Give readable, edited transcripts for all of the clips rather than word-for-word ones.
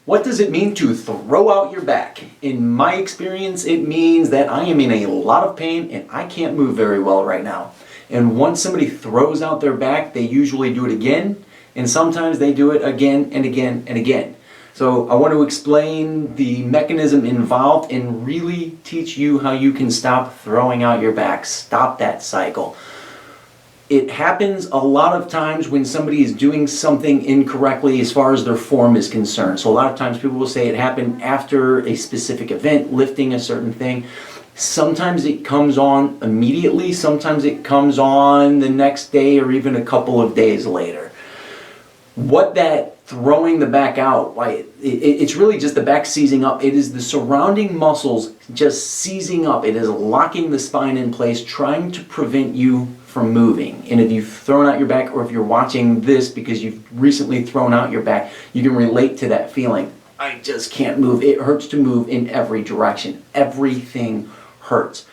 What does it mean to throw out your back? In my experience, it means that I am in a lot of pain and I can't move very well right now. And once somebody throws out their back, they usually do it again, and sometimes they do it again and again and again. So I want to explain the mechanism involved and really teach you how you can stop throwing out your back, stop that cycle. It happens a lot of times when somebody is doing something incorrectly as far as their form is concerned. So a lot of times people will say it happened after a specific event, lifting a certain thing. Sometimes it comes on immediately, sometimes it comes on the next day or even a couple of days later. What that throwing the back out, it's really just the back seizing up. It is the surrounding muscles just seizing up. It is locking the spine in place, trying to prevent you from moving. And if you've thrown out your back, or if you're watching this because you've recently thrown out your back, you can relate to that feeling. I just can't move. It hurts to move in every direction. Everything hurts.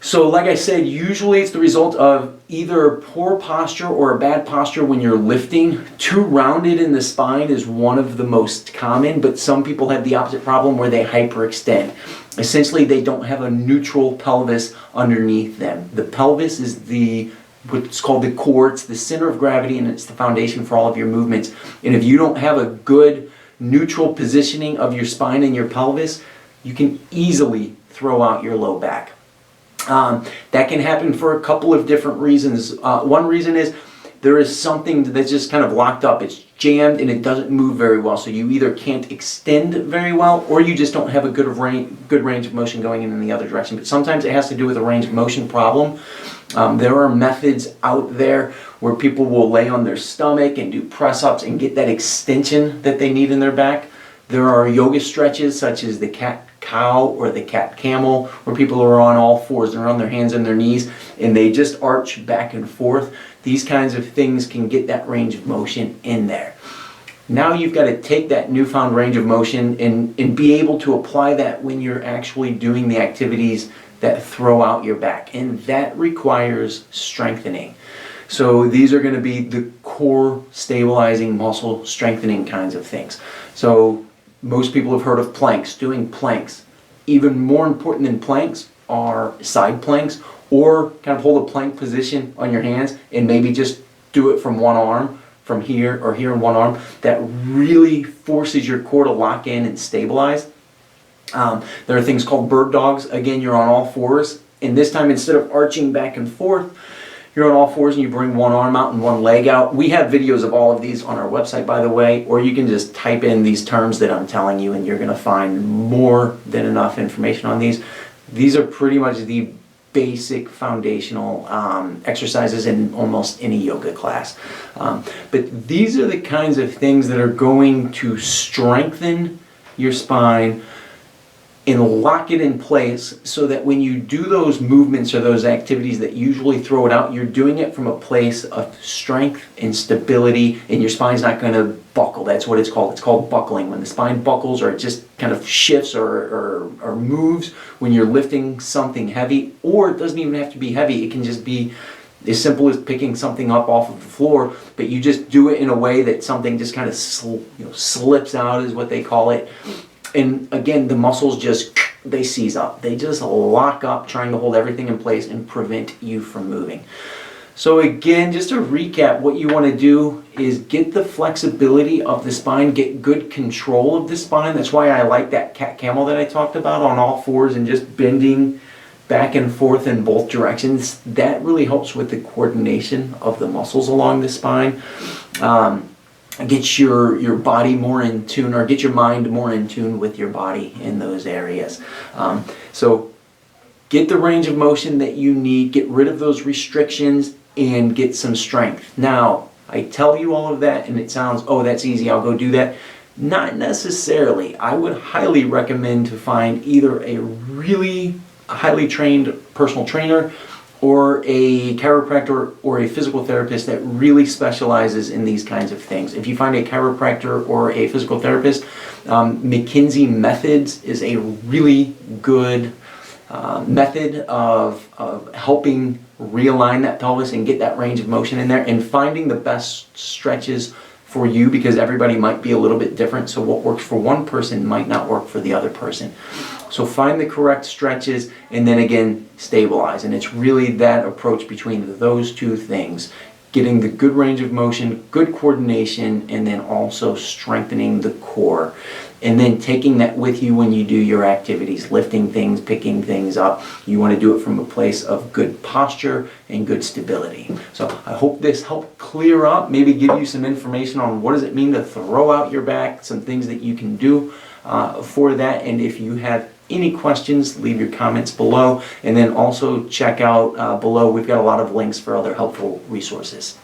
So like I said, usually it's the result of either poor posture or a bad posture when you're lifting. Too rounded in the spine is one of the most common, but some people have the opposite problem where they hyperextend. Essentially, they don't have a neutral pelvis underneath them. The pelvis is what's called the core. It's the center of gravity, and it's the foundation for all of your movements. And if you don't have a good neutral positioning of your spine and your pelvis, you can easily throw out your low back. That can happen for a couple of different reasons. One reason is there is something that's just kind of locked up. It's jammed and it doesn't move very well. So you either can't extend very well, or you just don't have a good range of motion going in the other direction. But sometimes it has to do with a range of motion problem. There are methods out there where people will lay on their stomach and do press-ups and get that extension that they need in their back. There are yoga stretches such as the cat-cow or the cat-camel, where people are on all fours. They're on their hands and their knees and they just arch back and forth. These kinds of things can get that range of motion in there. Now you've got to take that newfound range of motion and be able to apply that when you're actually doing the activities that throw out your back. And that requires strengthening. So these are going to be the core stabilizing, muscle strengthening kinds of things. So most people have heard of planks, doing planks. Even more important than planks are side planks, or kind of hold a plank position on your hands and maybe just do it from one arm, from here or here in one arm. That really forces your core to lock in and stabilize. There are things called bird dogs. Again, you're on all fours, and this time instead of arching back and forth, you're on all fours and you bring one arm out and one leg out. We have videos of all of these on our website, by the way, or you can just type in these terms that I'm telling you and you're going to find more than enough information on these. These are pretty much the basic foundational exercises in almost any yoga class. But these are the kinds of things that are going to strengthen your spine and lock it in place so that when you do those movements or those activities that usually throw it out, you're doing it from a place of strength and stability, and your spine's not going to buckle. That's what it's called. It's called buckling. When the spine buckles or it just kind of shifts or moves when you're lifting something heavy, or it doesn't even have to be heavy. It can just be as simple as picking something up off of the floor, but you just do it in a way that something just kind of slips out, is what they call it. And again, the muscles they seize up. They just lock up, trying to hold everything in place and prevent you from moving. So again, just to recap, what you want to do is get the flexibility of the spine, get good control of the spine. That's why I like that cat-camel that I talked about, on all fours and just bending back and forth in both directions. That really helps with the coordination of the muscles along the spine. Get your body more in tune, or get your mind more in tune with your body in those areas. So get the range of motion that you need, get rid of those restrictions, and get some strength. Now, I tell you all of that and it sounds, oh, that's easy, I'll go do that. Not necessarily. I would highly recommend to find either a really highly trained personal trainer or a chiropractor or a physical therapist that really specializes in these kinds of things. If you find a chiropractor or a physical therapist, McKinsey Methods is a really good method of helping realign that pelvis and get that range of motion in there, and finding the best stretches for you because everybody might be a little bit different. So what works for one person might not work for the other person. So find the correct stretches and then again, stabilize. And it's really that approach between those two things. Getting the good range of motion, good coordination, and then also strengthening the core. And then taking that with you when you do your activities, lifting things, picking things up. You want to do it from a place of good posture and good stability. So I hope this helped clear up, maybe give you some information on what does it mean to throw out your back, some things that you can do for that. And if you have any questions, leave your comments below. And then also check out below, we've got a lot of links for other helpful resources.